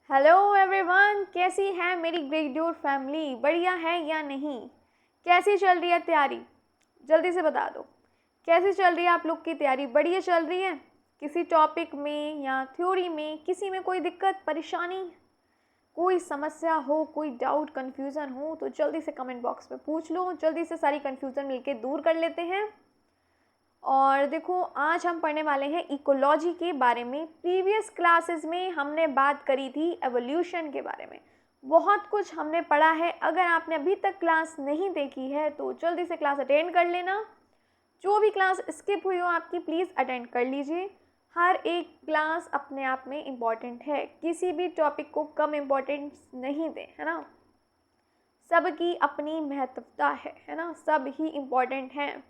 Hello everyone, कैसी है मेरी ग्रेजुएट फैमिली? बढ़िया है या नहीं? कैसी चल रही है तैयारी? जल्दी से बता दो। कैसी चल रही है आप लोग की तैयारी? बढ़िया चल रही है? किसी टॉपिक में या थ्योरी में किसी में कोई दिक्कत परेशानी, कोई समस्या हो, कोई डाउट कन्फ्यूज़न हो तो जल्दी से कमेंट बॉक्स में पूछ लो। जल्दी से सारी कन्फ्यूज़न मिलके दूर कर लेते हैं। और देखो, आज हम पढ़ने वाले हैं इकोलॉजी के बारे में। प्रीवियस क्लासेस में हमने बात करी थी एवोल्यूशन के बारे में। बहुत कुछ हमने पढ़ा है। अगर आपने अभी तक क्लास नहीं देखी है तो जल्दी से क्लास अटेंड कर लेना। जो भी क्लास स्किप हुई हो आपकी, प्लीज़ अटेंड कर लीजिए। हर एक क्लास अपने आप में इम्पॉर्टेंट है, किसी भी टॉपिक को कम इम्पोर्टेंस नहीं दें, है ना। सबकी अपनी महत्वता है ना। सब ही इम्पॉर्टेंट हैं,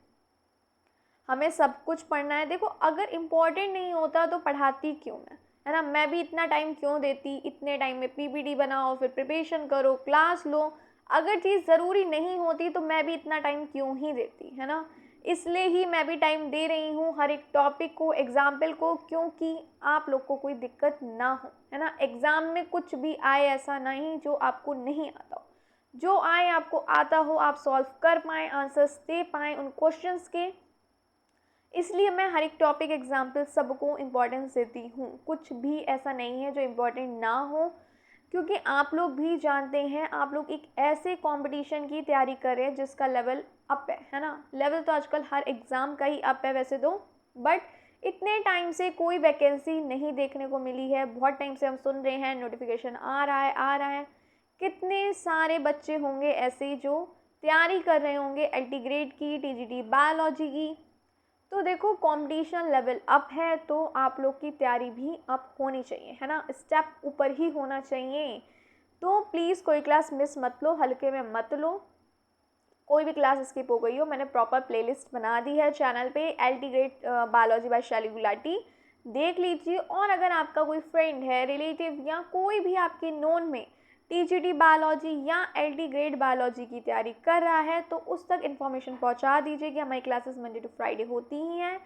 हमें सब कुछ पढ़ना है। देखो, अगर इम्पोर्टेंट नहीं होता तो पढ़ाती क्यों मैं, है ना। मैं भी इतना टाइम क्यों देती, इतने टाइम में पीपीटी बनाओ, फिर प्रिपरेशन करो, क्लास लो। अगर चीज़ ज़रूरी नहीं होती तो मैं भी इतना टाइम क्यों ही देती, है ना। इसलिए ही मैं भी टाइम दे रही हूँ हर एक टॉपिक को, एग्जाम्पल को, क्योंकि आप लोग को कोई दिक्कत ना हो, है ना। एग्ज़ाम में कुछ भी आए ऐसा नहीं जो आपको नहीं आता हो। जो आए आपको आता हो, आप सॉल्व कर पाएँ, आंसर्स दे पाएँ उन क्वेश्चंस के। इसलिए मैं हर एक टॉपिक एग्जाम्पल सबको इम्पोर्टेंस देती हूँ। कुछ भी ऐसा नहीं है जो इम्पोर्टेंट ना हो, क्योंकि आप लोग भी जानते हैं आप लोग एक ऐसे कंपटीशन की तैयारी कर रहे हैं जिसका लेवल अप है ना। लेवल तो आजकल हर एग्ज़ाम का ही अप है वैसे तो, बट इतने टाइम से कोई वैकेंसी नहीं देखने को मिली है। बहुत टाइम से हम सुन रहे हैं नोटिफिकेशन आ रहा है आ रहा है। कितने सारे बच्चे होंगे ऐसे जो तैयारी कर रहे होंगे एलटी ग्रेड की, टीजीटी बायोलॉजी की। तो देखो, कंपटीशन लेवल अप है तो आप लोग की तैयारी भी अप होनी चाहिए, है ना। स्टेप ऊपर ही होना चाहिए। तो प्लीज़ कोई क्लास मिस मत लो, हल्के में मत लो। कोई भी क्लास स्किप हो गई हो, मैंने प्रॉपर प्लेलिस्ट बना दी है चैनल पे, एलटी ग्रेड बायोलॉजी बाय शैली गुलाटी, देख लीजिए। और अगर आपका कोई फ्रेंड है, रिलेटिव या कोई भी आपके नोन में टीजीटी बायोलॉजी या एलटी ग्रेड बायोलॉजी की तैयारी कर रहा है तो उस तक इन्फॉर्मेशन पहुंचा दीजिए कि हमारी क्लासेस मंडे टू फ्राइडे होती ही हैं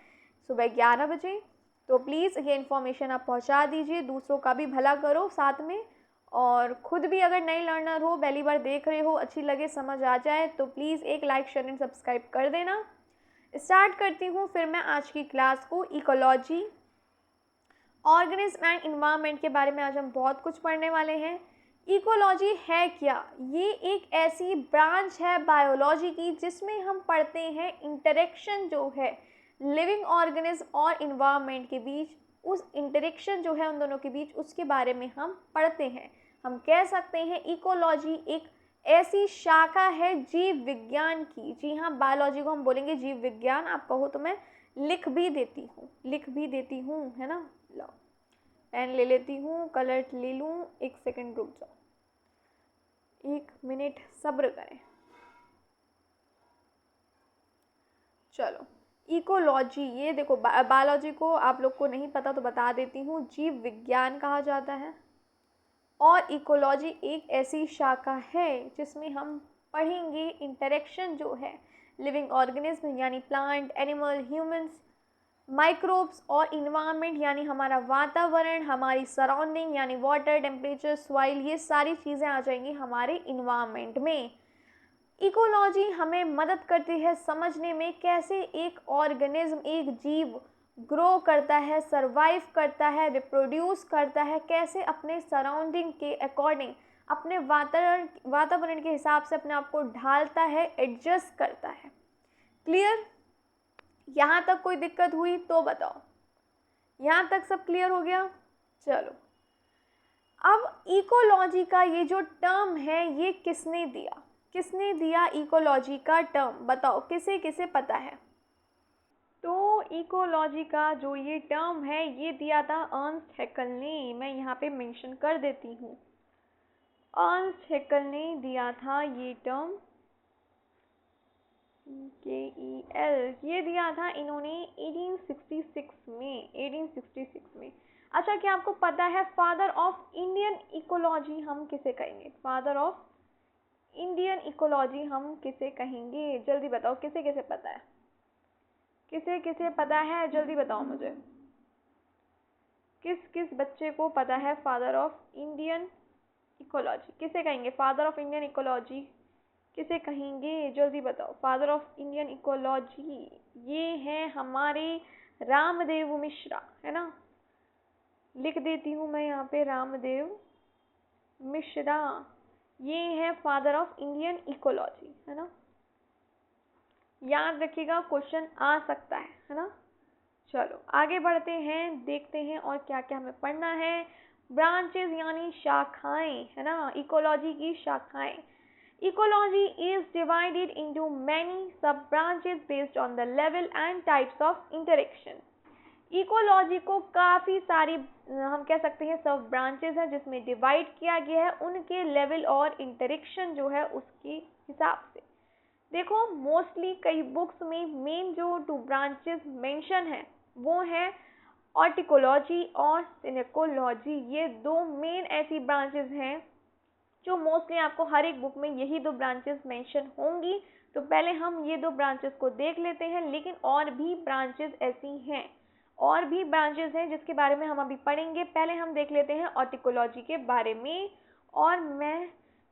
सुबह 11 बजे। तो प्लीज़ ये इन्फॉर्मेशन आप पहुंचा दीजिए, दूसरों का भी भला करो साथ में। और ख़ुद भी अगर नए लर्नर हो, पहली बार देख रहे हो, अच्छी लगे, समझ आ जाए तो प्लीज़ एक लाइक शेयर एंड सब्सक्राइब कर देना। स्टार्ट करती हूँ फिर मैं आज की क्लास को। इकोलॉजी, ऑर्गेनिज्म एंड इन्वायरमेंट के बारे में आज हम बहुत कुछ पढ़ने वाले हैं। इकोलॉजी है क्या? ये एक ऐसी ब्रांच है बायोलॉजी की जिसमें हम पढ़ते हैं इंटरेक्शन जो है लिविंग ऑर्गेनिज्म और इन्वायरमेंट के बीच। उस इंटरेक्शन जो है उन दोनों के बीच, उसके बारे में हम पढ़ते हैं। हम कह सकते हैं इकोलॉजी एक ऐसी शाखा है जीव विज्ञान की। जी हाँ, बायोलॉजी को हम बोलेंगे जीव विज्ञान। आप कहो तो मैं लिख भी देती हूँ, है ना। लो, पेन ले लेती हूँ, कलर ले लूँ। एक सेकंड रुक जाओ, 1 मिनट सब्र करें। चलो, इकोलॉजी, ये देखो, बायोलॉजी को आप लोग को नहीं पता तो बता देती हूँ, जीव विज्ञान कहा जाता है। और इकोलॉजी एक ऐसी शाखा है जिसमें हम पढ़ेंगे इंटरेक्शन जो है लिविंग ऑर्गेनिज्म यानी प्लांट, एनिमल, ह्यूमंस, माइक्रोब्स और इन्वायरमेंट यानी हमारा वातावरण, हमारी सराउंडिंग यानी वाटर, टेम्परेचर, सॉइल, ये सारी चीज़ें आ जाएंगी हमारे इन्वायरमेंट में। इकोलॉजी हमें मदद करती है समझने में कैसे एक ऑर्गेनिज्म, एक जीव ग्रो करता है, सरवाइव करता है, रिप्रोड्यूस करता है, कैसे अपने सराउंडिंग के अकॉर्डिंग, अपने वातावरण के हिसाब से अपने आप को ढालता है, एडजस्ट करता है। क्लियर? यहाँ तक कोई दिक्कत हुई तो बताओ। यहाँ तक सब क्लियर हो गया? चलो, अब इकोलॉजी का ये जो टर्म है ये किसने दिया? किसने दिया इकोलॉजी का टर्म? बताओ, किसे किसे पता है? तो इकोलॉजी का जो ये टर्म है ये दिया था अर्नस्ट हैकेल ने। मैं यहाँ पे मेंशन कर देती हूँ, अर्नस्ट हैकेल ने दिया था ये टर्म, KEL, ये दिया था इन्होंने 1866 में। अच्छा, क्या आपको पता है फादर ऑफ इंडियन इकोलॉजी हम किसे कहेंगे? फादर ऑफ इंडियन इकोलॉजी हम किसे कहेंगे? जल्दी बताओ, किसे किसे पता है? किसे किसे पता है? जल्दी बताओ मुझे। किस किस बच्चे को पता है फादर ऑफ इंडियन इकोलॉजी? किसे कहेंगे फादर ऑफ इंडियन इकोलॉजी? किसे कहेंगे? जल्दी बताओ। फादर ऑफ इंडियन इकोलॉजी ये हैं हमारे रामदेव मिश्रा, है ना। लिख देती हूँ मैं यहाँ पे रामदेव मिश्रा, ये है फादर ऑफ इंडियन इकोलॉजी, है ना। याद रखिएगा, क्वेश्चन आ सकता है ना। चलो आगे बढ़ते हैं, देखते हैं और क्या क्या हमें पढ़ना है। ब्रांचेस यानी शाखाएं, है ना, इकोलॉजी की शाखाएं। Ecology is divided into many sub branches based on the level and types of interaction. Ecology को काफ़ी सारी हम कह सकते हैं सब ब्रांचेस हैं जिसमें डिवाइड किया गया है उनके लेवल और इंटरेक्शन जो है उसके हिसाब से। देखो मोस्टली कई बुक्स में मेन जो 2 ब्रांचेस मेंशन है वो है ऑर्टिकोलॉजी और सिनेकोलॉजी। ये 2 मेन ऐसी ब्रांचेस हैं जो मोस्टली आपको हर एक बुक में यही 2 ब्रांचेस मेंशन होंगी। तो पहले हम ये 2 ब्रांचेस को देख लेते हैं, लेकिन और भी ब्रांचेस ऐसी हैं, और भी ब्रांचेस हैं जिसके बारे में हम अभी पढ़ेंगे। पहले हम देख लेते हैं ऑर्टिकोलॉजी के बारे में, और मैं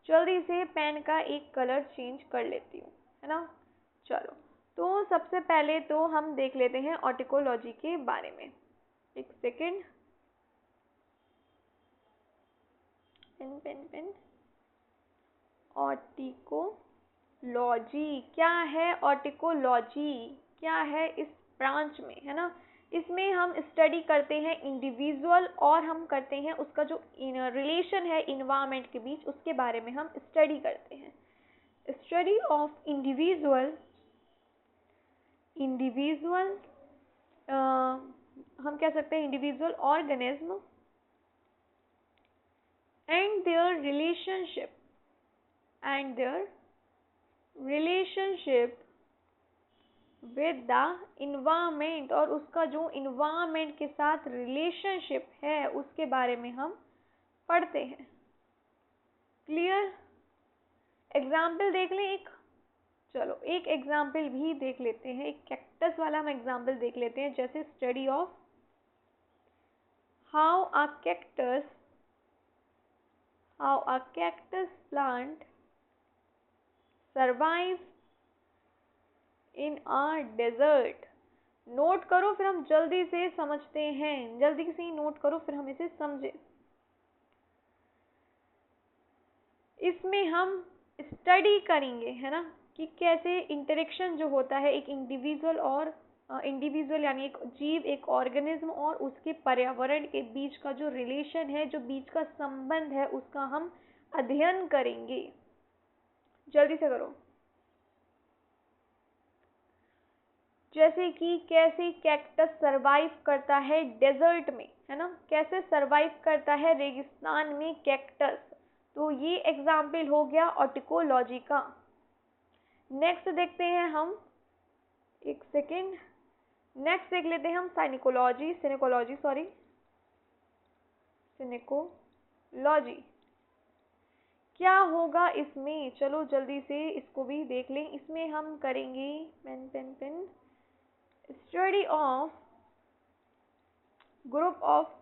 जल्दी से पेन का एक कलर चेंज कर लेती हूँ, है ना। चलो तो सबसे पहले तो हम देख लेते हैं ऑर्टिकोलॉजी के बारे में। एक सेकेंड, पेन पेन पेन। ऑर्टिकोलॉजी क्या है? ऑर्टिकोलॉजी क्या है इस ब्रांच में, है ना। इसमें हम स्टडी करते हैं इंडिविजुअल और हम करते हैं उसका जो रिलेशन है इन्वायरमेंट के बीच, उसके बारे में हम स्टडी करते हैं। स्टडी ऑफ इंडिविजुअल हम कह सकते हैं individual organism and their relationship with the environment, और उसका जो इन्वायरमेंट के साथ रिलेशनशिप है उसके बारे में हम पढ़ते हैं। क्लियर? एग्जाम्पल देख लें एक। चलो एक एग्जाम्पल भी देख लेते हैं, एक कैक्टस वाला हम एग्जाम्पल देख लेते हैं। जैसे study of how a cactus plant survive in a desert. Note करो फिर हम जल्दी से समझते हैं, जल्दी से नोट करो फिर हम इसे समझे। इसमें हम स्टडी करेंगे, है ना, कि कैसे इंटरेक्शन जो होता है एक इंडिविजुअल यानी एक जीव, एक ऑर्गेनिज्म और उसके पर्यावरण के बीच का जो रिलेशन है, जो बीच का संबंध है, उसका हम अध्ययन करेंगे। जल्दी से करो। जैसे कि कैसे कैक्टस सरवाइव करता है डेजर्ट में, है ना, कैसे सरवाइव करता है रेगिस्तान में कैक्टस। तो ये एग्जाम्पल हो गया ऑर्टिकोलॉजी का। नेक्स्ट देखते हैं हम, एक सेकेंड, नेक्स्ट देख लेते हैं हम सिनेकोलॉजी क्या होगा इसमें। चलो जल्दी से इसको भी देख लें। इसमें हम करेंगे पेन study of groups of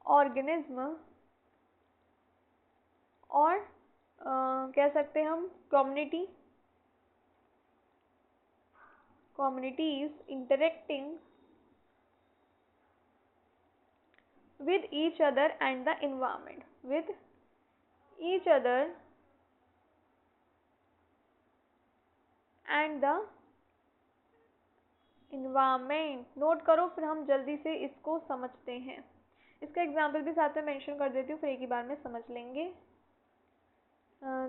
organism और कह सकते हैं हम communities interacting with each other and the environment, note करो फिर हम जल्दी से इसको समझते हैं। इसका एग्जाम्पल भी साथ में मेंशन कर देती हूँ, फिर एक ही बार में समझ लेंगे।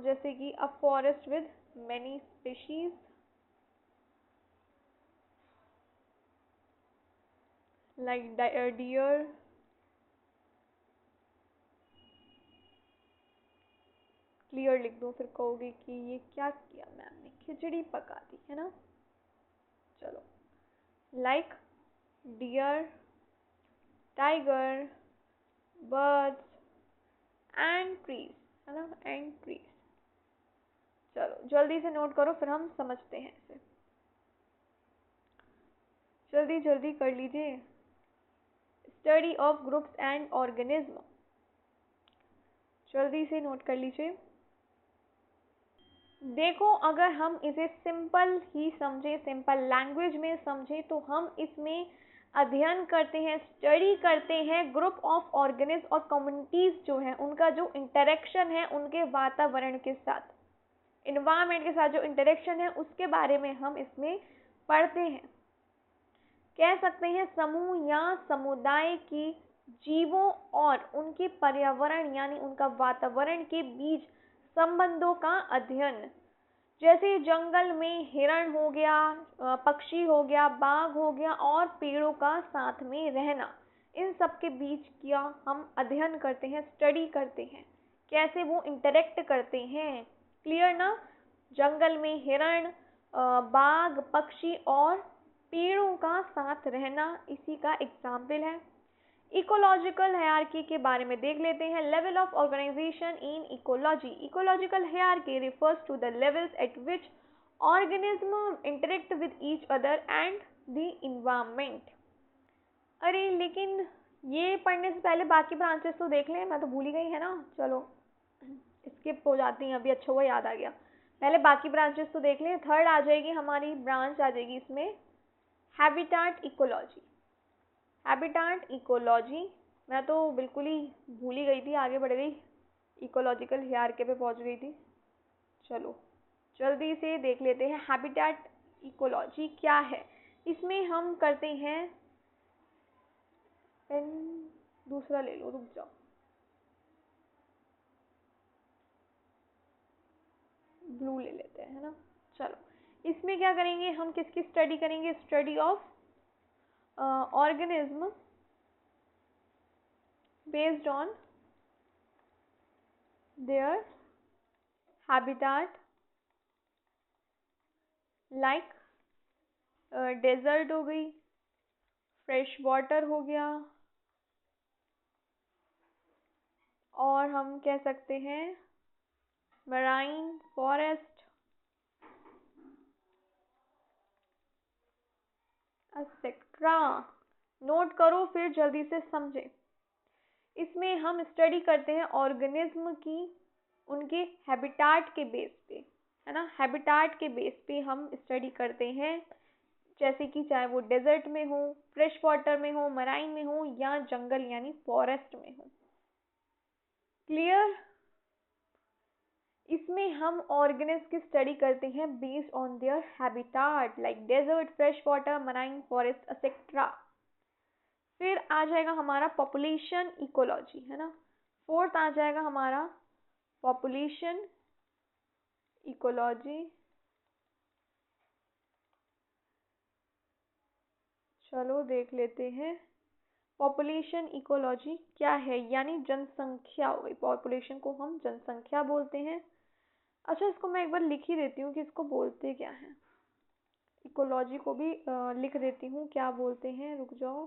जैसे कि a forest with many species like deer, clear लिख दो, फिर कहोगे कि ये क्या किया मैम ने, खिचड़ी पका दी, है ना। चलो like deer, tiger, birds and trees, है ना, एंड ट्रीज। चलो जल्दी से नोट करो फिर हम समझते हैं इसे। जल्दी जल्दी कर लीजिए। Study of groups and organism, जल्दी से नोट कर लीजिए। देखो, अगर हम इसे सिंपल ही समझें, सिंपल लैंग्वेज में समझें, तो हम इसमें अध्ययन करते हैं, स्टडी करते हैं ग्रुप ऑफ ऑर्गेनिज्म और कम्युनिटीज जो हैं उनका जो इंटरेक्शन है उनके वातावरण के साथ, इन्वायरमेंट के साथ जो इंटरेक्शन है उसके बारे में हम इसमें पढ़ते हैं। कह सकते हैं समूह या समुदाय की जीवों और उनके पर्यावरण यानी उनका वातावरण के बीच संबंधों का अध्ययन। जैसे जंगल में हिरण हो गया, पक्षी हो गया, बाघ हो गया और पेड़ों का साथ में रहना, इन सब के बीच क्या हम अध्ययन करते हैं, स्टडी करते हैं, कैसे वो इंटरेक्ट करते हैं। क्लियर ना? जंगल में हिरण, बाघ, पक्षी और पेड़ों का साथ रहना इसी का एग्जाम्पल है। इकोलॉजिकल हायरार्की के बारे में देख लेते हैं। Level of organization in ecology. Ecological hierarchy refers to the levels at which organisms interact with each other and the environment। अरे लेकिन ये पढ़ने से पहले बाकी ब्रांचेस तो देख लें, मैं तो भूल ही गई है ना। चलो स्किप हो जाती हैं, अभी अच्छा हुआ याद आ गया। पहले बाकी ब्रांचेस तो देख लें। थर्ड आ जाएगी हमारी ब्रांच, आ जाएगी इसमें हैबिटाट इकोलॉजी। हैबिटाट इकोलॉजी, मैं तो बिल्कुल ही भूल ही गई थी, आगे बढ़ गई, इकोलॉजिकल हायरार्की पे पहुंच गई थी। चलो जल्दी से देख लेते हैं हैबिटाट इकोलॉजी क्या है। इसमें हम करते हैं, पेन दूसरा ले लो, रुक जाओ, ब्लू ले लेते हैं, है ना। चलो इसमें क्या करेंगे हम, किसकी स्टडी करेंगे? Study of organism based on their habitat, like desert हो गई, फ्रेश वाटर हो गया, और हम कह सकते हैं मराइन फॉरेस्ट, एक्सेट्रा। नोट करो फिर जल्दी से समझे। इसमें हम स्टडी करते हैं ऑर्गेनिज्म की उनके हैबिटाट के बेस पे, है ना। हैबिटाट के बेस पे हम स्टडी करते हैं, जैसे कि चाहे वो डेजर्ट में हो, फ्रेश वाटर में हो, मराइन में हो या जंगल यानी फॉरेस्ट में हो। क्लियर? इसमें हम ऑर्गेनिज्म की स्टडी करते हैं based on their habitat, like desert, fresh water, marine forest etcetera. फिर आ जाएगा हमारा पॉपुलेशन इकोलॉजी, है ना। फोर्थ आ जाएगा हमारा पॉपुलेशन इकोलॉजी। चलो देख लेते हैं पॉपुलेशन इकोलॉजी क्या है, यानी जनसंख्या हो गई। पॉपुलेशन को हम जनसंख्या बोलते हैं। अच्छा, इसको मैं एक बार लिख ही देती हूँ कि इसको बोलते क्या है। इकोलॉजी को भी लिख देती हूँ क्या बोलते हैं, रुक जाओ,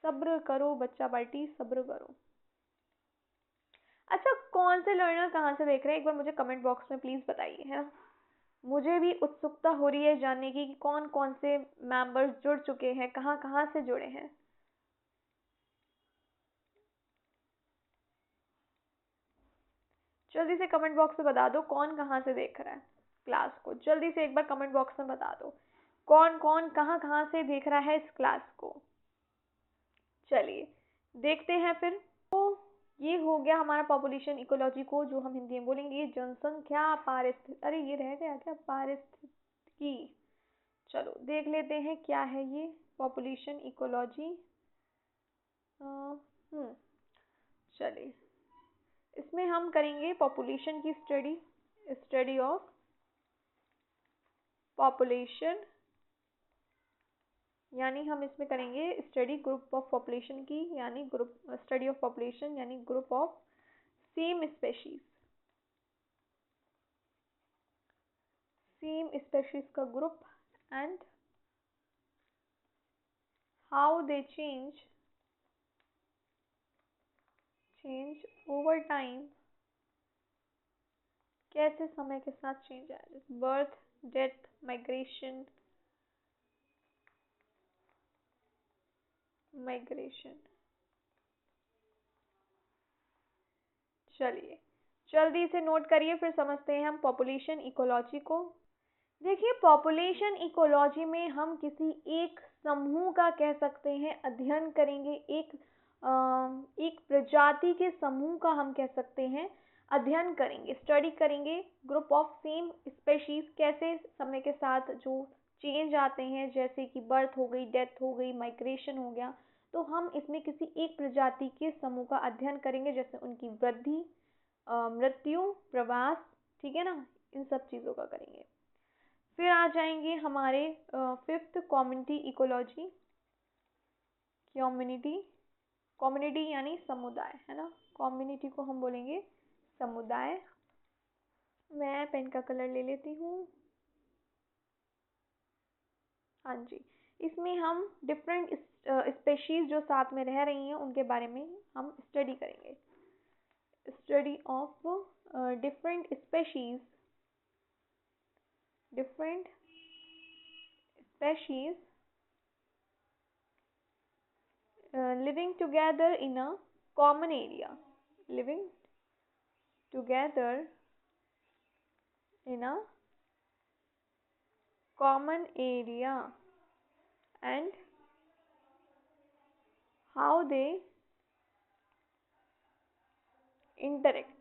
सब्र करो बच्चा बाटी, सब्र करो। अच्छा, कौन से लर्नर कहाँ से देख रहे हैं एक बार मुझे कमेंट बॉक्स में प्लीज़ बताइए, है ना। मुझे भी उत्सुकता हो रही है जानने की कि कौन कौन से मेंबर्स जुड़ चुके हैं, कहाँ कहाँ से जुड़े हैं। जल्दी से कमेंट बॉक्स में बता दो कौन कहाँ से देख रहा है क्लास को। जल्दी से एक बार कमेंट बॉक्स में बता दो कौन कौन कहाँ कहाँ से देख रहा है इस क्लास को। चलिए देखते हैं फिर। तो ये हो गया हमारा पॉपुलेशन इकोलॉजी को, जो हम हिंदी में बोलेंगे जनसंख्या पारिस्थितिकी। अरे ये रह गया क्या, पारिस्थितिकी। चलो देख लेते हैं क्या है ये पॉपुलेशन इकोलॉजी। चलिए इसमें हम करेंगे पॉपुलेशन की स्टडी, स्टडी ऑफ पॉपुलेशन, यानी हम इसमें करेंगे स्टडी ग्रुप ऑफ पॉपुलेशन की, यानी ग्रुप स्टडी ऑफ पॉपुलेशन यानी group of same species, same species का group and how they change over time, कैसे समय के साथ चेंज आया, बर्थ, डेथ, माइग्रेशन, माइग्रेशन। चलिए जल्दी से नोट करिए, फिर समझते हैं हम पॉपुलेशन इकोलॉजी को। देखिए पॉपुलेशन इकोलॉजी में हम किसी एक समूह का कह सकते हैं अध्ययन करेंगे, एक प्रजाति के समूह का हम कह सकते हैं अध्ययन करेंगे, स्टडी करेंगे। ग्रुप ऑफ सेम स्पेशीज कैसे समय के साथ जो चेंज आते हैं, जैसे कि बर्थ हो गई, डेथ हो गई, माइग्रेशन हो गया, तो हम इसमें किसी एक प्रजाति के समूह का अध्ययन करेंगे, जैसे उनकी वृद्धि, मृत्यु, प्रवास, ठीक है ना, इन सब चीज़ों का करेंगे। फिर आ जाएंगे हमारे फिफ्थ कम्युनिटी इकोलॉजी। कम्युनिटी यानी समुदाय, है ना, कम्युनिटी को हम बोलेंगे समुदाय। मैं पेन का कलर ले लेती हूँ। हाँ जी, इसमें हम डिफरेंट स्पेशीज जो साथ में रह रही हैं उनके बारे में हम स्टडी करेंगे। Study of different species living together in a common area, living together in a common area, and how they interact।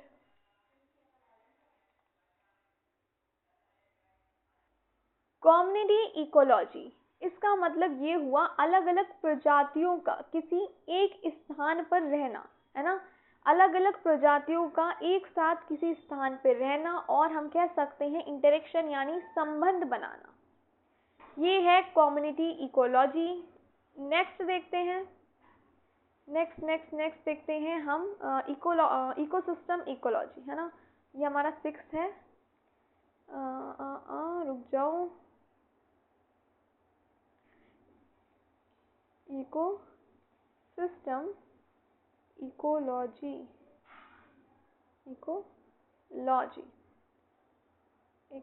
Community ecology, इसका मतलब ये हुआ अलग अलग प्रजातियों का किसी एक स्थान पर रहना, है ना, अलग अलग प्रजातियों का एक साथ किसी स्थान पर रहना, और हम कह सकते हैं इंटरेक्शन यानी संबंध बनाना, ये है कम्युनिटी इकोलॉजी। नेक्स्ट देखते हैं, नेक्स्ट देखते हैं हम इकोसिस्टम इकोलॉजी, है ना, ये हमारा 6th है। रुक जाओ, इकोसिस्टम इकोलॉजी, एक मिनट,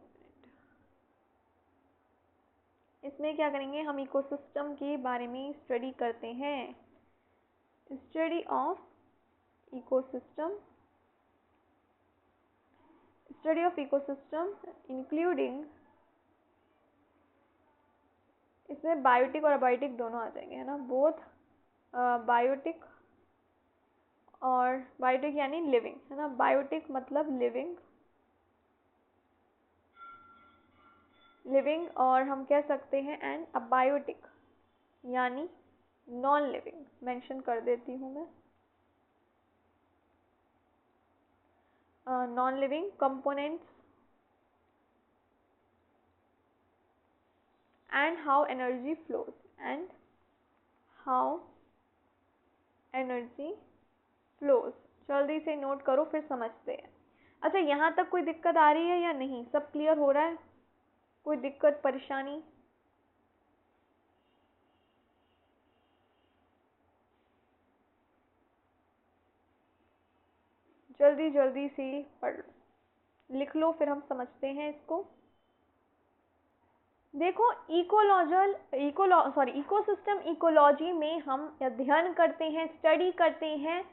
इसमें क्या करेंगे हम, इकोसिस्टम के बारे में स्टडी करते हैं। स्टडी ऑफ इकोसिस्टम इंक्लूडिंग, इसमें बायोटिक और अबायोटिक दोनों आ जाएंगे, है ना, बोथ बायोटिक और बायोटिक यानी लिविंग, है ना, बायोटिक मतलब लिविंग, और हम कह सकते हैं एंड अबायोटिक यानी नॉन लिविंग, मेंशन कर देती हूँ मैं, non living components and how energy flows, जल्दी से नोट करो फिर समझते हैं। अच्छा, यहाँ तक कोई दिक्कत आ रही है या नहीं, सब क्लियर हो रहा है, कोई दिक्कत परेशानी? जल्दी से पढ़ लिख लो, फिर हम समझते हैं इसको। देखो इकोसिस्टम इकोलॉजी में हम अध्ययन करते हैं, स्टडी करते हैं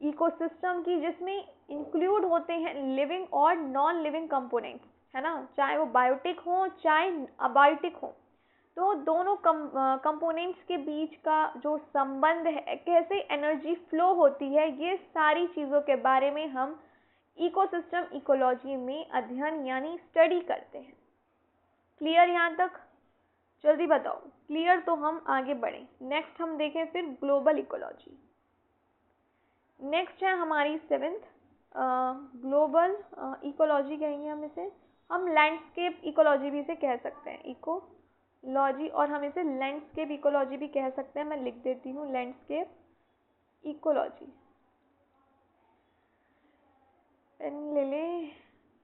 इकोसिस्टम की, जिसमें इंक्लूड होते हैं लिविंग और नॉन लिविंग कंपोनेंट्स, है ना, चाहे वो बायोटिक हो चाहे अबायोटिक हो, तो दोनों कंपोनेंट्स के बीच का जो संबंध है, कैसे एनर्जी फ्लो होती है, ये सारी चीज़ों के बारे में हम इकोसिस्टम इकोलॉजी में अध्ययन यानी स्टडी करते हैं। क्लियर यहाँ तक? जल्दी बताओ, क्लियर तो हम आगे बढ़ें। नेक्स्ट हम देखें फिर ग्लोबल इकोलॉजी। नेक्स्ट है हमारी 7th ग्लोबल इकोलॉजी कहेंगे हम इसे, हम लैंडस्केप इकोलॉजी भी इसे कह सकते हैं, इकोलॉजी, और हम इसे लैंडस्केप इकोलॉजी भी कह सकते हैं। मैं लिख देती हूँ लैंडस्केप इकोलॉजी, पेन ले ले।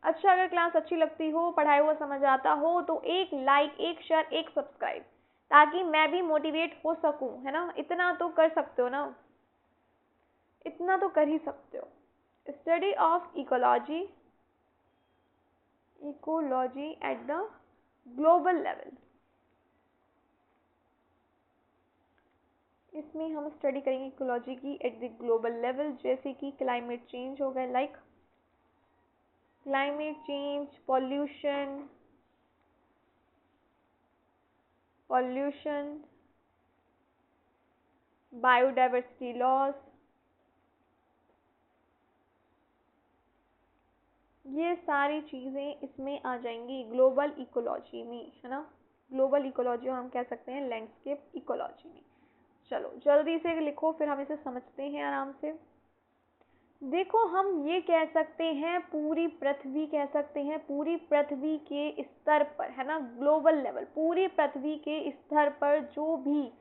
अच्छा, अगर क्लास अच्छी लगती हो, पढ़ाई हुआ समझ आता हो, तो एक लाइक, एक शेयर, एक सब्सक्राइब, ताकि मैं भी मोटिवेट हो सकूं, है ना, इतना तो कर सकते हो ना, इतना तो कर ही सकते हो। Study of ecology at the global level, इसमें हम स्टडी करेंगे इकोलॉजी की एट द ग्लोबल लेवल, जैसे कि क्लाइमेट चेंज हो गया, like climate change, pollution, biodiversity loss, ये सारी चीज़ें इसमें आ जाएंगी ग्लोबल इकोलॉजी में, है ना। ग्लोबल इकोलॉजी हम कह सकते हैं लैंडस्केप इकोलॉजी में। चलो जल्दी से लिखो, फिर हम इसे समझते हैं आराम से। देखो हम ये कह सकते हैं पूरी पृथ्वी, कह सकते हैं पूरी पृथ्वी के स्तर पर, है ना, ग्लोबल लेवल, पूरी पृथ्वी के स्तर पर जो भी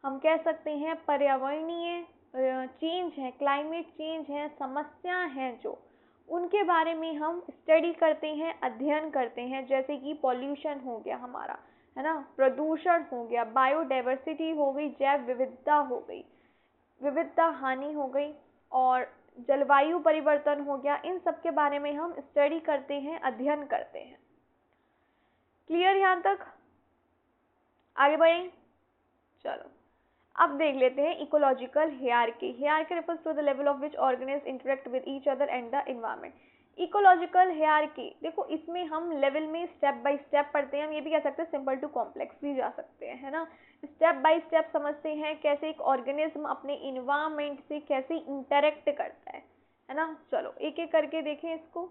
हम कह सकते हैं पर्यावरणीय चेंज है, क्लाइमेट चेंज है, समस्या हैं जो, उनके बारे में हम स्टडी करते हैं, अध्ययन करते हैं। जैसे कि पॉल्यूशन हो गया हमारा, है ना, प्रदूषण हो गया, बायोडाइवर्सिटी हो गई, जैव विविधता हो गई, विविधता हानि हो गई, और जलवायु परिवर्तन हो गया। इन सब के बारे में हम स्टडी करते हैं, अध्ययन करते हैं। क्लियर यहाँ तक? आगे बढ़ें। चलो अब देख लेते हैं ecological hierarchy. Hierarchy refers to the level of which organisms interact with each other and the environment. Ecological hierarchy, देखो इसमें हम लेवल में स्टेप बाय स्टेप पढ़ते हैं। हम ये भी कह सकते हैं सिंपल टू कॉम्प्लेक्स भी जा सकते हैं, है ना। स्टेप बाय स्टेप समझते हैं कैसे एक ऑर्गेनिज्म अपने इन्वायरमेंट से कैसे इंटरेक्ट करता है ना। चलो एक एक करके देखें इसको।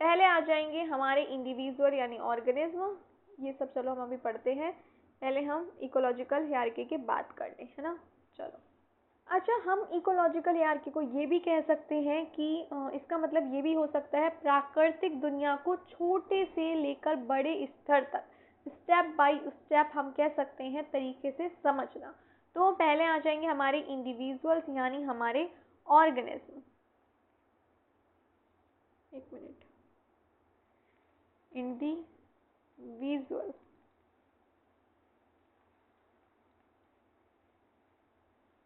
पहले आ जाएंगे हमारे इंडिविजुअल यानी ऑर्गेनिज्म, ये सब चलो हम अभी पढ़ते हैं। पहले हम इकोलॉजिकल हियरार्की की बात कर लें, है ना। चलो अच्छा, हम इकोलॉजिकल हियरार्की को ये भी कह सकते हैं कि इसका मतलब ये भी हो सकता है प्राकृतिक दुनिया को छोटे से लेकर बड़े स्तर तक स्टेप बाय स्टेप हम कह सकते हैं तरीके से समझना। तो पहले आ जाएंगे हमारे इंडिविजुअल्स यानी हमारे ऑर्गेनिज्म। एक मिनट, इंडिविजुअल,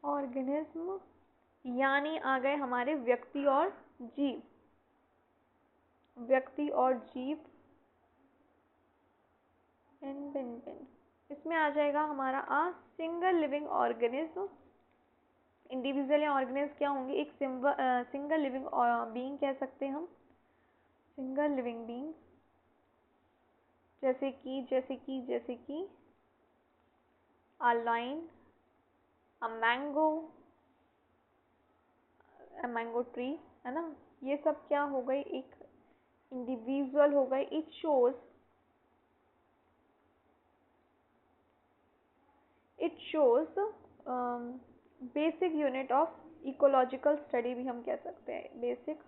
ऑर्गेनिज्म यानी आ गए हमारे व्यक्ति और जीव, व्यक्ति और जीव। इसमें आ जाएगा हमारा सिंगल लिविंग ऑर्गेनिज्म। इंडिविजुअल या ऑर्गेनिज्म क्या होंगे, एक सिंगल लिविंग बीइंग कह सकते हैं हम, सिंगल लिविंग बीइंग। जैसे कि a lion, a mango tree, है ना। ये सब क्या हो गए, एक इंडिविजुअल हो गए। It shows basic unit of ecological study भी हम कह सकते हैं, basic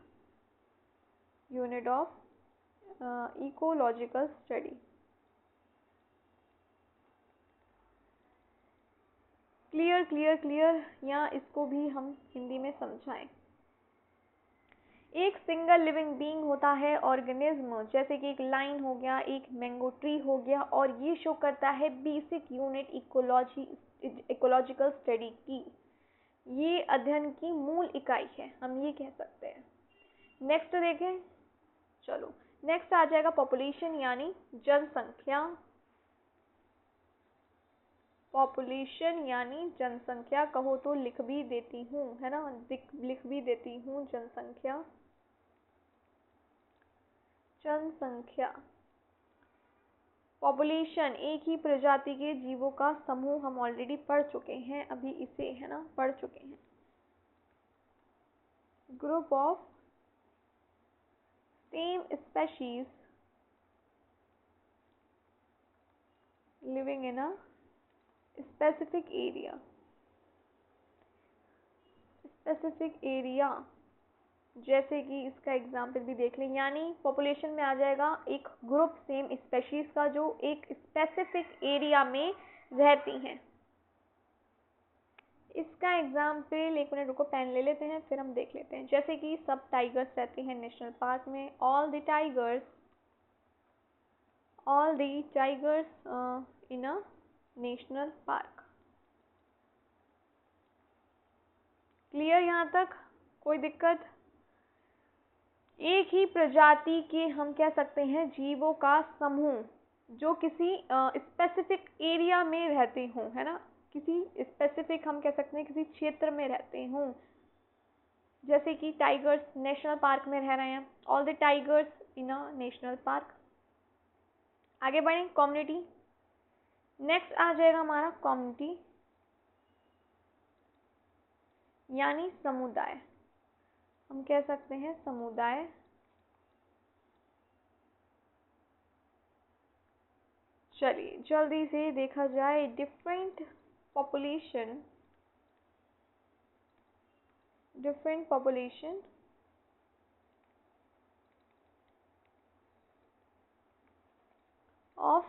unit of ecological study. Clear clear clear, या इसको भी हम हिंदी में समझाएं। एक सिंगल लिविंग बीइंग होता है ऑर्गेनिज्म, जैसे कि एक लाइन हो गया, एक मैंगो ट्री हो गया, और ये शो करता है बेसिक यूनिट इकोलॉजिकल स्टडी की। ये अध्ययन की मूल इकाई है, हम ये कह सकते हैं। नेक्स्ट देखें। चलो नेक्स्ट आ जाएगा पॉपुलेशन यानी जनसंख्या। पॉपुलेशन यानी जनसंख्या, कहो तो लिख भी देती हूँ, है ना, लिख भी देती हूँ जनसंख्या। जनसंख्या, पॉपुलेशन एक ही प्रजाति के जीवों का समूह, हम ऑलरेडी पढ़ चुके हैं अभी इसे, है ना, पढ़ चुके हैं। Group of same species living in a specific area, जैसे कि इसका एग्जाम्पल भी देख लें। यानी पॉपुलेशन में आ जाएगा एक ग्रुप सेम स्पेशीज का जो एक स्पेसिफिक एरिया में रहती हैं। इसका एग्जाम्पल, एक मिनट रुको, पेन ले लेते हैं फिर हम देख लेते हैं। जैसे कि सब टाइगर्स रहते हैं नेशनल पार्क में, all the tigers in a national park. Clear यहाँ तक? कोई दिक्कत? एक ही प्रजाति के हम कह सकते हैं जीवों का समूह जो किसी स्पेसिफिक एरिया में रहते हों, है ना, किसी स्पेसिफिक हम कह सकते हैं किसी क्षेत्र में रहते हों, जैसे कि टाइगर्स नेशनल पार्क में रह रहे हैं, all the tigers in a national park. आगे बढ़ें, कम्युनिटी। नेक्स्ट आ जाएगा हमारा कम्युनिटी यानी समुदाय, हम कह सकते हैं समुदाय। चलिए जल्दी से देखा जाए, different population of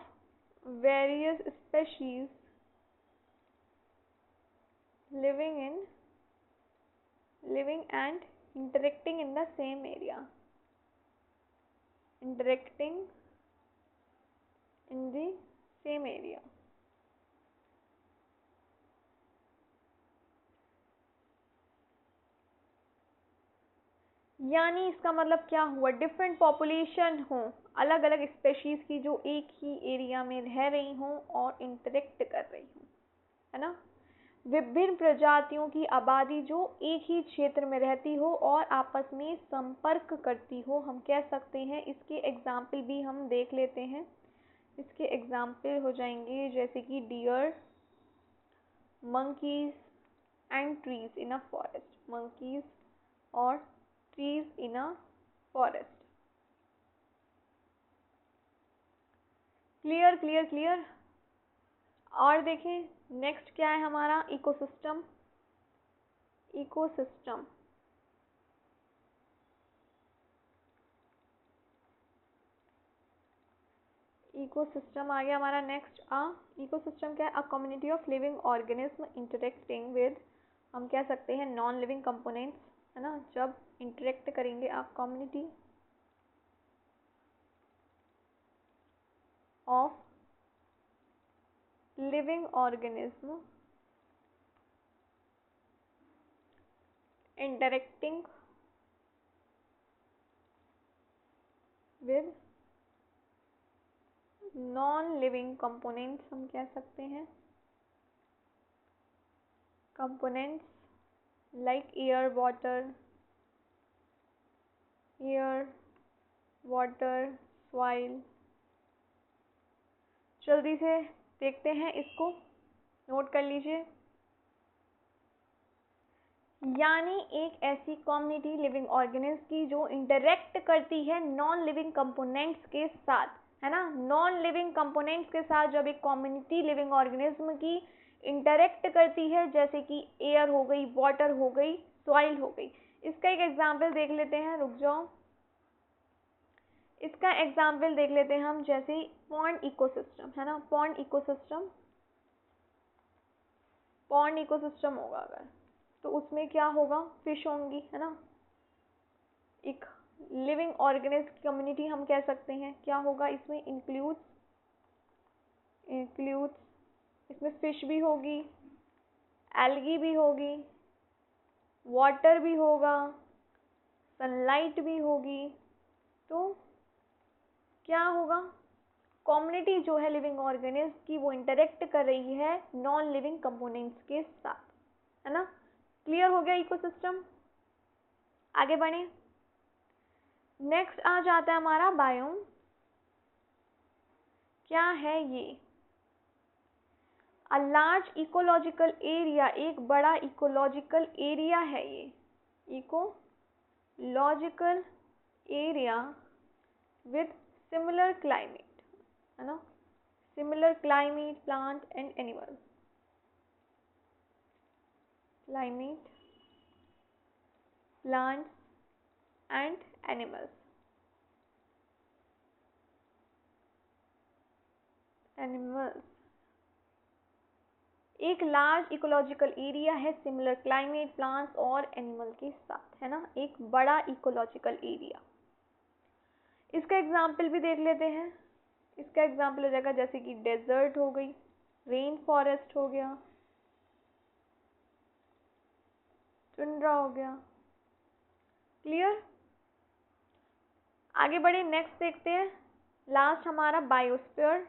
various species living and interacting in the same area, यानी इसका मतलब क्या हुआ, डिफरेंट पॉपुलेशन हो, अलग अलग स्पेशीज की जो एक ही एरिया में रह रही हों और इंटरेक्ट कर रही हों, है ना। विभिन्न प्रजातियों की आबादी जो एक ही क्षेत्र में रहती हो और आपस में संपर्क करती हो, हम कह सकते हैं। इसके एग्जाम्पल भी हम देख लेते हैं। इसके एग्जाम्पल हो जाएंगे जैसे कि deer, monkeys and trees in a forest, monkeys और trees in a forest. Clear clear clear. और देखें नेक्स्ट क्या है हमारा, इकोसिस्टम। इकोसिस्टम आ गया हमारा नेक्स्ट। इकोसिस्टम क्या है, a community of living organism interacting with, हम कह सकते हैं नॉन लिविंग कंपोनेंट्स, है ना। जब इंटरेक्ट करेंगे आप community of living organism interacting with non living components, हम कह सकते हैं components like air, water, soil. जल्दी से देखते हैं इसको, नोट कर लीजिए। यानी एक ऐसी कम्युनिटी लिविंग ऑर्गेनिज्म की जो इंटरेक्ट करती है नॉन लिविंग कंपोनेंट्स के साथ, है ना। नॉन लिविंग कंपोनेंट्स के साथ जब एक कम्युनिटी लिविंग ऑर्गेनिज्म की इंटरेक्ट करती है, जैसे कि एयर हो गई, वाटर हो गई, सॉइल हो गई। इसका एक एग्जाम्पल देख लेते हैं, रुक जाओ। इसका एग्जाम्पल देख लेते हैं हम, जैसे पॉन्ड इकोसिस्टम, है ना। पॉन्ड इकोसिस्टम होगा अगर, तो उसमें क्या होगा, फिश होंगी, है ना। एक लिविंग ऑर्गेनिज्म की कम्युनिटी हम कह सकते हैं, क्या होगा इसमें, इंक्लूड्स इसमें फिश भी होगी, एल्गी भी होगी, वाटर भी होगा, सनलाइट भी होगी। तो क्या होगा, कम्युनिटी जो है लिविंग ऑर्गेनिज्म की वो इंटरेक्ट कर रही है नॉन लिविंग कंपोनेंट्स के साथ, है ना। क्लियर हो गया इकोसिस्टम। आगे बढ़े, नेक्स्ट आ जाता है हमारा बायोम। क्या है ये, अ लार्ज इकोलॉजिकल एरिया, एक बड़ा इकोलॉजिकल एरिया है ये, ecological area with similar climate, है ना। Similar climate, plant and animals, climate, plants and animals, एक लार्ज इकोलॉजिकल एरिया है सिमिलर क्लाइमेट, प्लांट्स और एनिमल के साथ, है ना। एक बड़ा इकोलॉजिकल एरिया। इसका एग्जाम्पल भी देख लेते हैं। इसका एग्जाम्पल हो जाएगा जैसे कि डेजर्ट हो गई, रेन फॉरेस्ट हो गया, टुंड्रा हो गया। क्लियर। आगे बढ़े, नेक्स्ट देखते हैं, लास्ट हमारा बायोस्फीयर।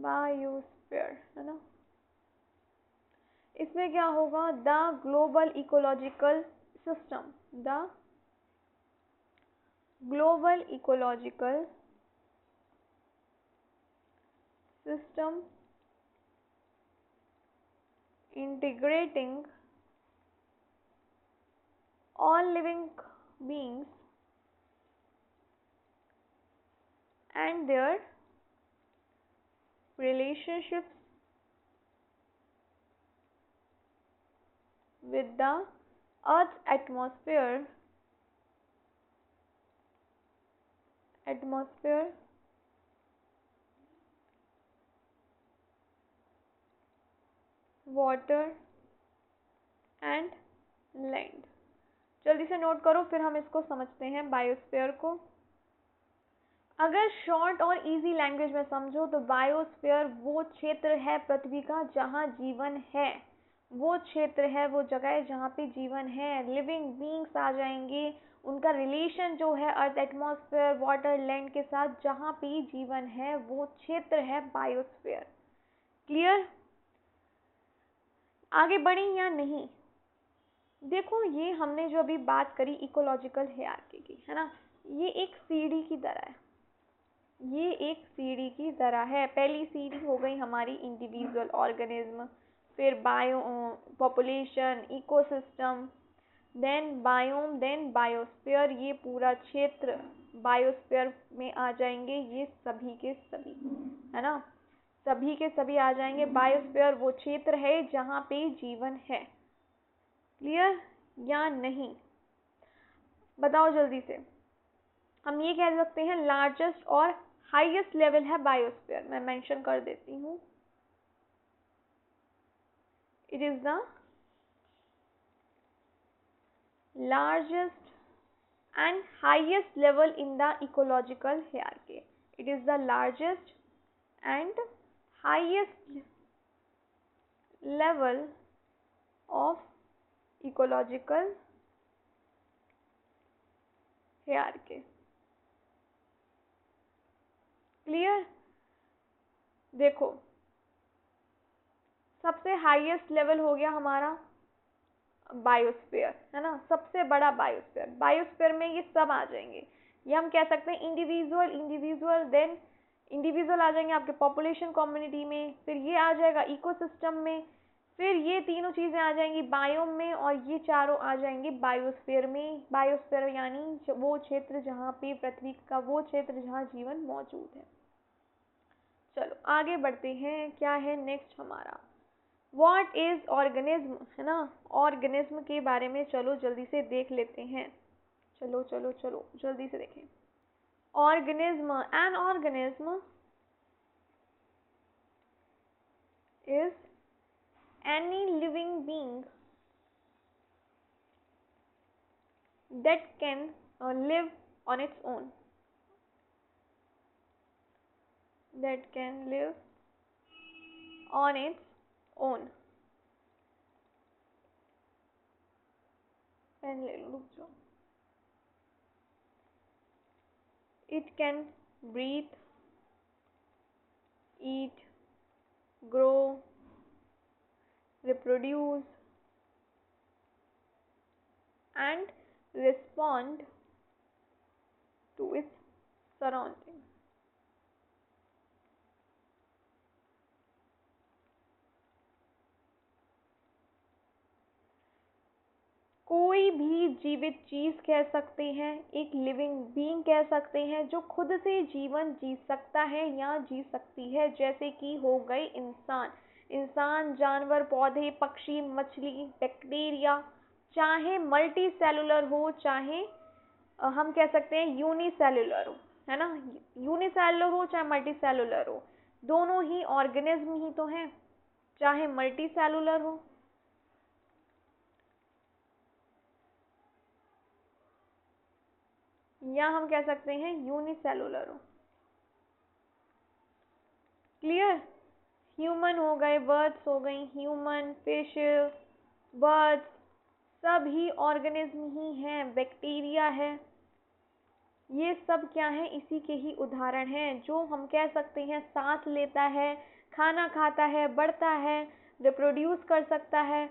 बायोस्फीयर, है ना। इसमें क्या होगा, the global ecological system, the global ecological system integrating all living beings and their relationships with the Earth's atmosphere, water and land। जल्दी से नोट करो, फिर हम इसको समझते हैं बायोस्फीयर को। अगर शॉर्ट और इजी लैंग्वेज में समझो तो बायोस्फीयर वो क्षेत्र है पृथ्वी का जहाँ जीवन है, वो क्षेत्र है, वो जगह है जहाँ पे जीवन है, लिविंग बींग्स आ जाएंगे, उनका रिलेशन जो है अर्थ, एटमॉस्फेयर, वाटर, लैंड के साथ, जहाँ पे जीवन है वो क्षेत्र है बायोस्फीयर। क्लियर? आगे बढ़े या नहीं? देखो, ये हमने जो अभी बात करी इकोलॉजिकल हायरार्की की, है ना, ये एक सीढ़ी की तरह है, ये एक सीढ़ी की तरह है। पहली सीढ़ी हो गई हमारी इंडिविजुअल ऑर्गेनिज्म, फिर bio population, ecosystem, then biome, then biosphere. ये पूरा क्षेत्र बायोस्फीयर में आ जाएंगे, ये सभी के सभी, है ना, सभी के सभी आ जाएंगे। बायोस्फीयर वो क्षेत्र है जहाँ पे जीवन है। क्लियर या नहीं? बताओ जल्दी से। हम ये कह सकते हैं लार्जेस्ट और हाईएस्ट लेवल है बायोस्फीयर। मैं मेंशन कर देती हूँ, it is the largest and highest level in the ecological hierarchy. It is the largest and highest level of ecological hierarchy. Clear? देखो, सबसे हाईएस्ट लेवल हो गया हमारा बायोस्फीयर, है ना, सबसे बड़ा बायोस्फीयर। बायोस्फीयर में ये सब आ जाएंगे, ये हम कह सकते हैं इंडिविजुअल, देन इंडिविजुअल आ जाएंगे आपके पॉपुलेशन कम्युनिटी में, फिर ये आ जाएगा इकोसिस्टम में, फिर ये तीनों चीज़ें आ जाएंगी बायोम में, और ये चारों आ जाएंगे बायोस्फीयर में। बायोस्फीयर यानी वो क्षेत्र जहाँ पे पृथ्वी का वो क्षेत्र जहाँ जीवन मौजूद है। चलो आगे बढ़ते हैं, क्या है नेक्स्ट हमारा, व्हाट इज ऑर्गेनिज्म, है ना। ऑर्गेनिज्म के बारे में चलो जल्दी से देख लेते हैं, चलो चलो चलो जल्दी से देखें। Organism, an organism is any living being that can live on its own, that can live on its own। Pen ले लो, रुक जाओ। It can breathe, eat, grow, reproduce and respond to its surroundings। कोई भी जीवित चीज कह सकते हैं, एक लिविंग बीइंग कह सकते हैं जो खुद से जीवन जी सकता है या जी सकती है, जैसे कि हो गए इंसान, जानवर, पौधे, पक्षी, मछली, बैक्टीरिया, चाहे मल्टी सेलुलर हो, चाहे हम कह सकते हैं यूनिसेलुलर हो, है ना, यूनिसेलुलर हो चाहे मल्टी सेलुलर हो, दोनों ही ऑर्गेनिज्म ही तो हैं, चाहे मल्टी सेलुलर हो। या हम कह सकते हैं यूनिसेलुलर हो। क्लियर? ह्यूमन हो गए, बर्ड्स हो गई, ह्यूमन, फिश, बर्ड्स, सब ही ऑर्गेनिज्म ही हैं, बैक्टीरिया है, ये सब क्या है, इसी के ही उदाहरण हैं, जो हम कह सकते हैं सांस लेता है, खाना खाता है, बढ़ता है, रिप्रोड्यूस कर सकता है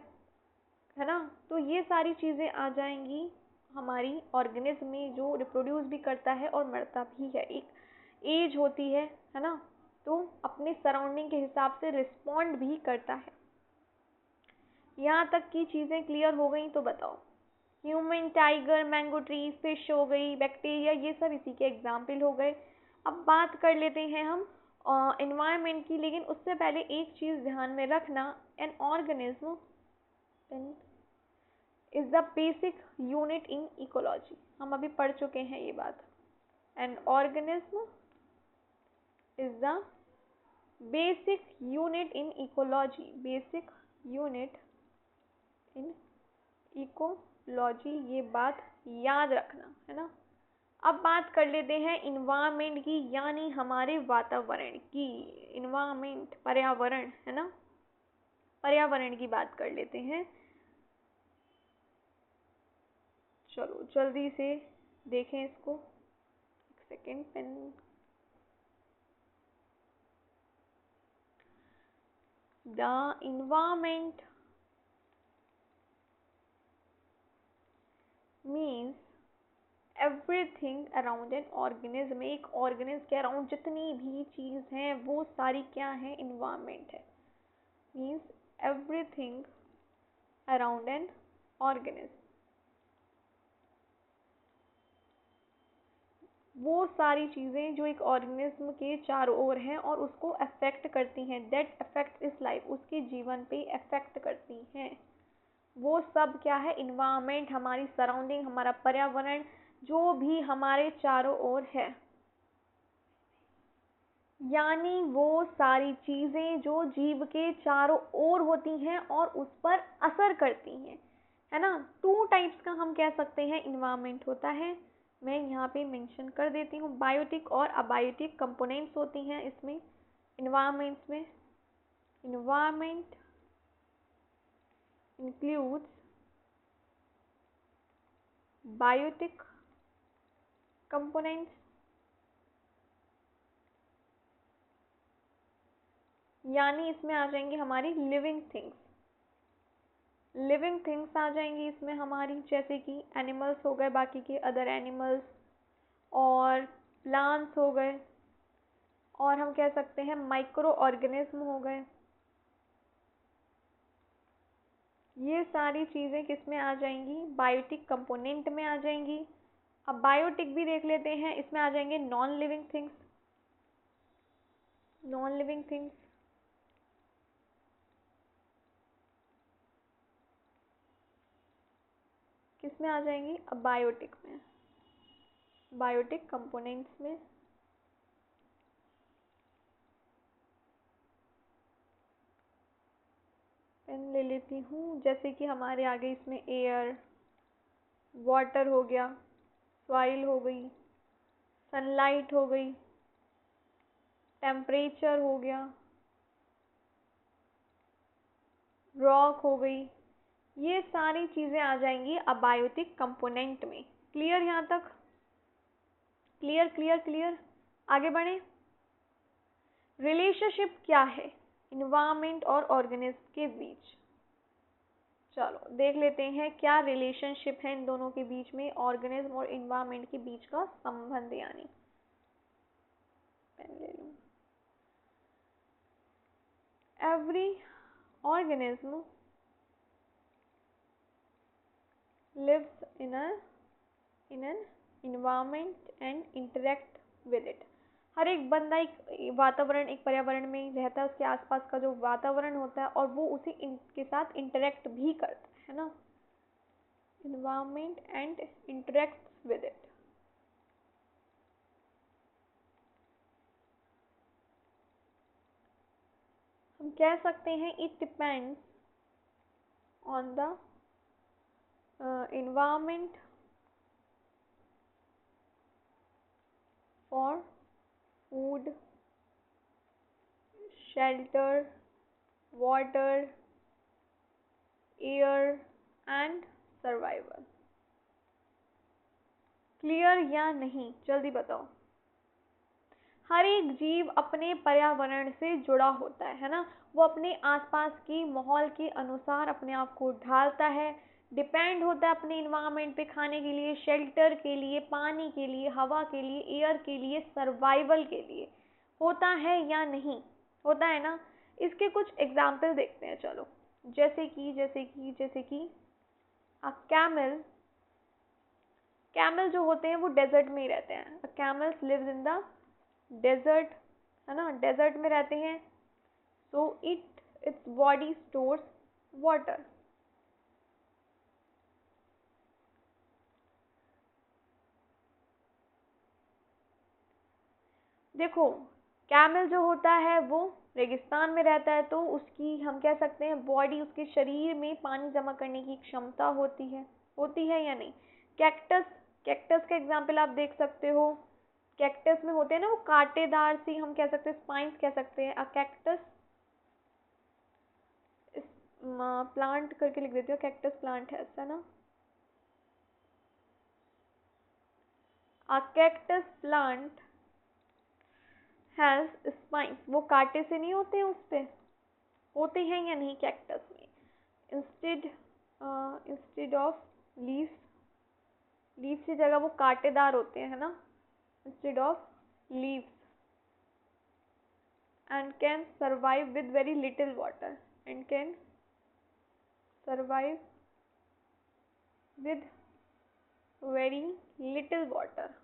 ना। तो ये सारी चीज़ें आ जाएंगी हमारी ऑर्गेनिज्म में, जो रिप्रोड्यूस भी करता है और मरता भी है। एक एज होती है ना। तो अपने सराउंडिंग के हिसाब से रिस्पॉन्ड भी करता है। यहाँ तक की चीज़ें क्लियर हो गई तो बताओ। Human, tiger, mango tree, fish हो गई, बैक्टीरिया, ये सब इसी के एग्जाम्पल हो गए। अब बात कर लेते हैं हम एनवायरनमेंट की, लेकिन उससे पहले एक चीज़ ध्यान में रखना, an organism is the basic unit in ecology. हम अभी पढ़ चुके हैं ये बात। An organism is the basic unit in ecology, basic unit in ecology, ये बात याद रखना है ना। अब बात कर लेते हैं इन्वायरमेंट की, यानी हमारे वातावरण की। इन्वायरमेंट पर्यावरण है ना, पर्यावरण की बात कर लेते हैं। चलो जल्दी से देखें इसको, एक second, pen. The environment means everything around an organism. एक ऑर्गेनिज्म के अराउंड जितनी भी चीज़ हैं वो सारी क्या है, इन्वायरमेंट है। Means everything around an organism, वो सारी चीज़ें जो एक ऑर्गेनिज्म के चारों ओर हैं और उसको अफेक्ट करती हैं, दैट अफेक्ट इस लाइफ, उसके जीवन पे अफेक्ट करती हैं, वो सब क्या है, इन्वायरमेंट, हमारी सराउंडिंग, हमारा पर्यावरण, जो भी हमारे चारों ओर है। यानी वो सारी चीज़ें जो जीव के चारों ओर होती हैं और उस पर असर करती हैं, है ना। टू टाइप्स का हम कह सकते हैं इन्वायरमेंट होता है। मैं यहाँ पे मेंशन कर देती हूँ, बायोटिक और अबायोटिक कंपोनेंट्स होती हैं इसमें, इन्वायरमेंट्स में। इन्वायरमेंट इंक्लूड्स बायोटिक कंपोनेंट्स, यानी इसमें आ जाएंगी हमारी लिविंग थिंग्स। लिविंग थिंग्स आ जाएंगी इसमें हमारी, जैसे कि एनिमल्स हो गए, बाकी के अदर एनिमल्स, और प्लांट्स हो गए, और हम कह सकते हैं माइक्रो ऑर्गेनिज्म हो गए। ये सारी चीज़ें किस में आ जाएंगी, बायोटिक कंपोनेंट में आ जाएंगी। अब बायोटिक भी देख लेते हैं, इसमें आ जाएंगे non living things. Non living things किस में आ जाएंगी, अब बायोटिक में, बायोटिक कंपोनेंट्स में। पेन ले लेती हूँ, जैसे कि हमारे आगे इसमें एयर, वाटर हो गया, सॉइल हो गई, सनलाइट हो गई, टेम्परेचर हो गया, रॉक हो गई, ये सारी चीज़ें आ जाएंगी अबायोटिक कंपोनेंट में। क्लियर यहाँ तक, क्लियर क्लियर क्लियर। आगे बढ़ें। रिलेशनशिप क्या है इन्वायरमेंट और ऑर्गेनिज्म के बीच, चलो देख लेते हैं क्या रिलेशनशिप है इन दोनों के बीच में, ऑर्गेनिज्म और इन्वायरमेंट के बीच का संबंध। यानी पेन ले लूँ। Every organism lives in an environment and interact with it। हर एक बंदा एक वातावरण, एक पर्यावरण में ही रहता है, उसके आसपास का जो वातावरण होता है, और वो उसी के साथ इंटरेक्ट भी करता है ना। environment and interacts with it। हम कह सकते हैं it depends on the environment for food, shelter, water, air and survival। Clear या नहीं, जल्दी बताओ। हर एक जीव अपने पर्यावरण से जुड़ा होता है ना, वो अपने आसपास की माहौल के अनुसार अपने आप को ढालता है, डिपेंड होता है अपने इन्वायरमेंट पे, खाने के लिए, शेल्टर के लिए, पानी के लिए, हवा के लिए, एयर के लिए, सर्वाइवल के लिए। होता है या नहीं? होता है ना। इसके कुछ एग्जाम्पल देखते हैं चलो। जैसे कि कैमल कैमल जो होते हैं वो डेजर्ट में ही रहते हैं। Camels lives in the desert, है ना, डेजर्ट में रहते हैं। So its body stores water. देखो, कैमल जो होता है वो रेगिस्तान में रहता है, तो उसकी हम कह सकते हैं बॉडी, उसके शरीर में पानी जमा करने की क्षमता होती है या नहीं? कैक्टस कैक्टस का एग्जाम्पल आप देख सकते हो। कैक्टस में होते हैं ना वो कांटेदार सी, हम कह सकते हैं स्पाइंस कह सकते हैं। अ कैक्टस प्लांट करके लिख देती हूँ, कैक्टस प्लांट है ऐसा ना। अ कैक्टस प्लांट हैज स्पाइंस, वो कांटे से नहीं होते हैं, उस पे होते हैं या नहीं कैक्टस में? इंस्टेड ऑफ लीव्स, लीव्स की जगह वो कांटेदार होते हैं, है ना, instead of leaves. And can survive with very little water, and can survive with very little water.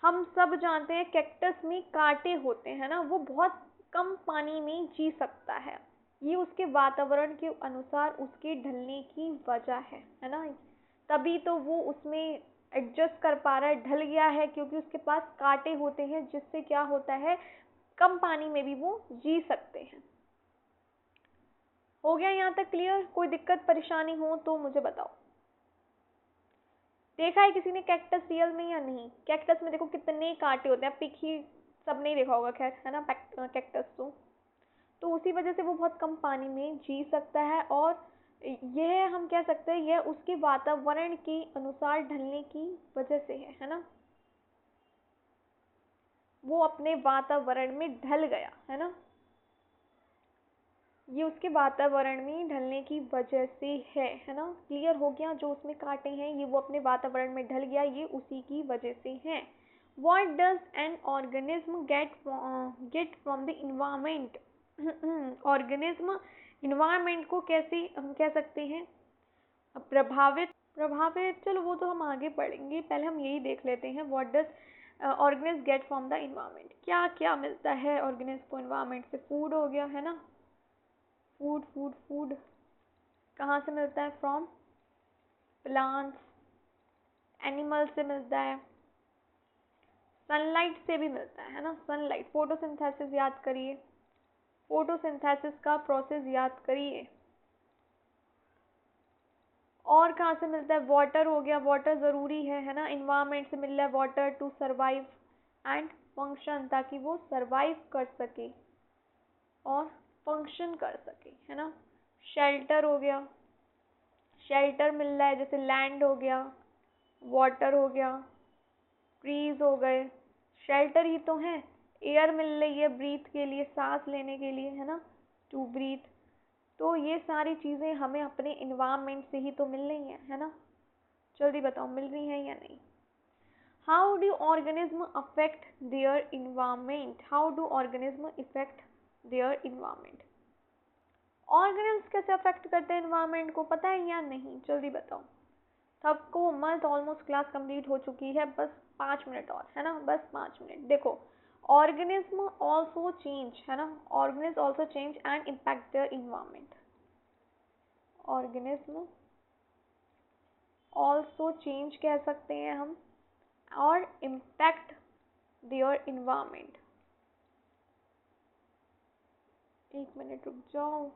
हम सब जानते हैं कैक्टस में कांटे होते हैं ना, वो बहुत कम पानी में जी सकता है। ये उसके वातावरण के अनुसार उसके ढलने की वजह है ना। तभी तो वो उसमें एडजस्ट कर पा रहा है, ढल गया है, क्योंकि उसके पास कांटे होते हैं, जिससे क्या होता है, कम पानी में भी वो जी सकते हैं। हो गया यहाँ तक क्लियर? कोई दिक्कत परेशानी हो तो मुझे बताओ। देखा है किसी ने कैक्टस रियल में या नहीं? कैक्टस में देखो कितने कांटे होते हैं, पिक ही सब नहीं देखा होगा, खैर, है ना, कैक्टस तो उसी वजह से वो बहुत कम पानी में जी सकता है। और यह हम कह सकते हैं यह उसके वातावरण के अनुसार ढलने की वजह से है ना। वो अपने वातावरण में ढल गया, है ना, ये उसके वातावरण में ढलने की वजह से है ना। क्लियर हो गया? जो उसमें कांटे हैं ये वो अपने वातावरण में ढल गया, ये उसी की वजह से है। What does an organism get from the environment? Organism environment को कैसे हम कह सकते हैं प्रभावित, चलो वो तो हम आगे पढ़ेंगे, पहले हम यही देख लेते हैं। What does organism get from the environment? क्या क्या मिलता है ऑर्गेनिज्म को इन्वायरमेंट से? फूड हो गया, है ना, फूड कहाँ से मिलता है? फ्रॉम प्लांट्स, एनिमल से मिलता है, सनलाइट से भी मिलता है ना, सनलाइट, फोटोसिंथेसिस याद करिए, फोटोसिंथेसिस का प्रोसेस याद करिए। और कहाँ से मिलता है? वाटर हो गया, वाटर ज़रूरी है ना, इन्वायरमेंट से मिल रहा है water to survive and function, ताकि वो सर्वाइव कर सके और फंक्शन कर सके, है ना। शेल्टर हो गया, शेल्टर मिल रहा है, जैसे लैंड हो गया, वाटर हो गया, ट्रीज हो गए, शेल्टर ही तो है। एयर मिल रही है ब्रीथ के लिए, सांस लेने के लिए, है ना, टू ब्रीथ। तो ये सारी चीज़ें हमें अपने इन्वायरमेंट से ही तो मिल रही हैं, है ना। जल्दी बताओ, मिल रही हैं या नहीं? How do organism affect their environment? How do organism effect their environment? Organism कैसे अफेक्ट करते हैं इन्वायरमेंट को, पता है या नहीं? जल्दी बताओ। सबको मस्त, ऑलमोस्ट क्लास कंप्लीट हो चुकी है, बस 5 मिनट और, है ना, बस 5 मिनट। देखो, ऑर्गेनिज्म ऑल्सो चेंज, है ना, organism also change and impact their environment. Organism also change कह सकते हैं हम, और इम्पैक्ट देयर इन्वायरमेंट। 1 मिनट रुक जाओ।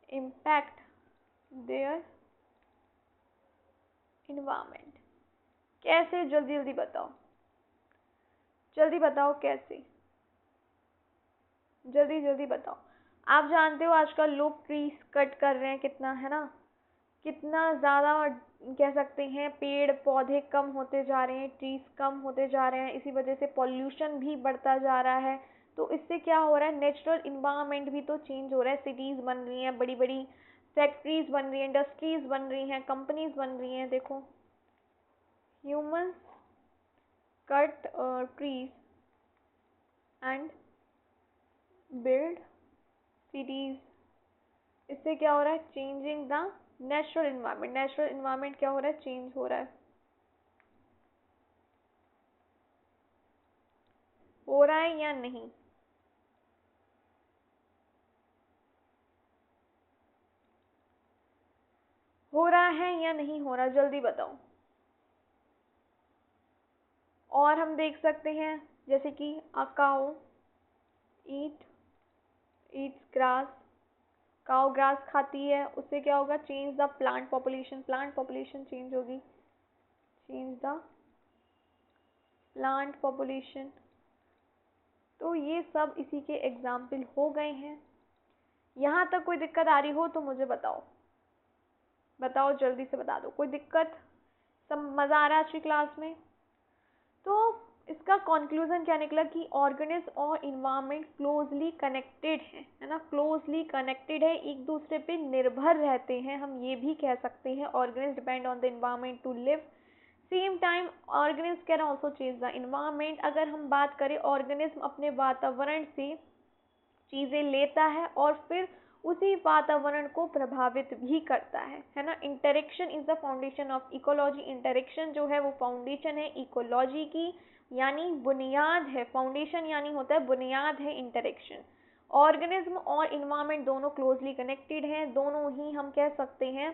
इम्पैक्ट देयर इन्वायरमेंट कैसे? जल्दी जल्दी बताओ, जल्दी बताओ कैसे, जल्दी जल्दी बताओ। आप जानते हो आजकल लोग ट्रीज कट कर रहे हैं कितना, है ना, कितना ज़्यादा कह सकते हैं पेड़ पौधे कम होते जा रहे हैं, ट्रीज कम होते जा रहे हैं, इसी वजह से पॉल्यूशन भी बढ़ता जा रहा है। तो इससे क्या हो रहा है, नेचुरल इन्वायरमेंट भी तो चेंज हो रहा है। सिटीज़ बन रही हैं, बड़ी बड़ी फैक्ट्रीज बन रही हैं, इंडस्ट्रीज बन रही हैं, कंपनीज बन रही हैं। देखो, humans cut trees and build cities. इससे क्या हो रहा है, changing the natural environment. Natural environment क्या हो रहा है, चेंज हो रहा है। हो रहा है या नहीं? हो रहा है या नहीं हो रहा, जल्दी बताओ। और हम देख सकते हैं जैसे कि अ काऊ ईट ईट्स ग्रास। काऊ ग्रास खाती है, उससे क्या होगा, change the plant population. Plant population change होगी, चेंज द प्लांट पॉपुलेशन। तो ये सब इसी के एग्जाम्पल हो गए हैं। यहाँ तक कोई दिक्कत आ रही हो तो मुझे बताओ, बताओ जल्दी से बता दो, कोई दिक्कत? सब मज़ा आ रहा है आज की क्लास में? तो इसका कंक्लूजन क्या निकला कि ऑर्गेनिज्म और इन्वायरमेंट क्लोजली कनेक्टेड है ना, क्लोजली कनेक्टेड है, एक दूसरे पे निर्भर रहते हैं। हम ये भी कह सकते हैं organism depend on the environment to live. Same time organism can also change the environment. अगर हम बात करें, ऑर्गेनिज्म अपने वातावरण से चीज़ें लेता है और फिर उसी वातावरण को प्रभावित भी करता है ना। Interaction is the foundation of ecology. Interaction जो है वो फाउंडेशन है इकोलॉजी की, यानी बुनियाद है। फाउंडेशन यानी होता है बुनियाद है इंटरेक्शन। ऑर्गेनिज्म और इन्वायरमेंट दोनों क्लोजली कनेक्टेड हैं, दोनों ही हम कह सकते हैं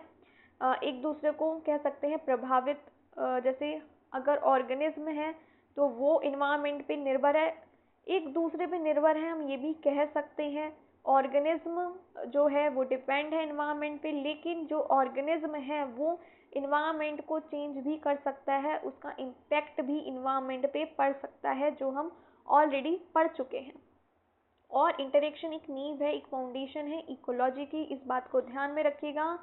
एक दूसरे को कह सकते हैं प्रभावित। जैसे अगर ऑर्गेनिज्म है तो वो इन्वायरमेंट पे निर्भर है, एक दूसरे पे निर्भर है, हम ये भी कह सकते हैं। ऑर्गेनिज्म जो है वो डिपेंड है इन्वायरमेंट पे, लेकिन जो ऑर्गेनिज्म है वो इन्वायरमेंट को चेंज भी कर सकता है, उसका इम्पैक्ट भी इन्वायरमेंट पे पड़ सकता है, जो हम ऑलरेडी पढ़ चुके हैं। और इंटरेक्शन एक नींव है, एक फाउंडेशन है इकोलॉजी की, इस बात को ध्यान में रखिएगा।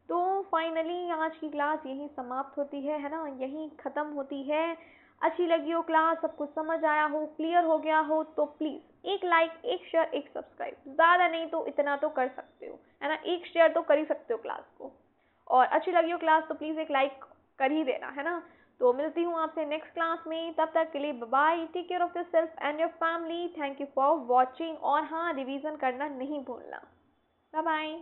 तो फाइनली आज की क्लास यहीं समाप्त होती है ना, यहीं ख़त्म होती है। अच्छी लगी हो क्लास, सब कुछ समझ आया हो, क्लियर हो गया हो, तो प्लीज़ एक लाइक, एक शेयर, एक सब्सक्राइब, ज़्यादा नहीं तो इतना तो कर सकते हो, है ना, एक शेयर तो कर ही सकते हो क्लास को। और अच्छी लगी हो क्लास तो प्लीज़ एक लाइक कर ही देना, है ना। तो मिलती हूँ आपसे नेक्स्ट क्लास में, तब तक के लिए bye, take care of yourself and your family. Thank you for watching. और हाँ, रिवीजन करना नहीं भूलना। Bye bye.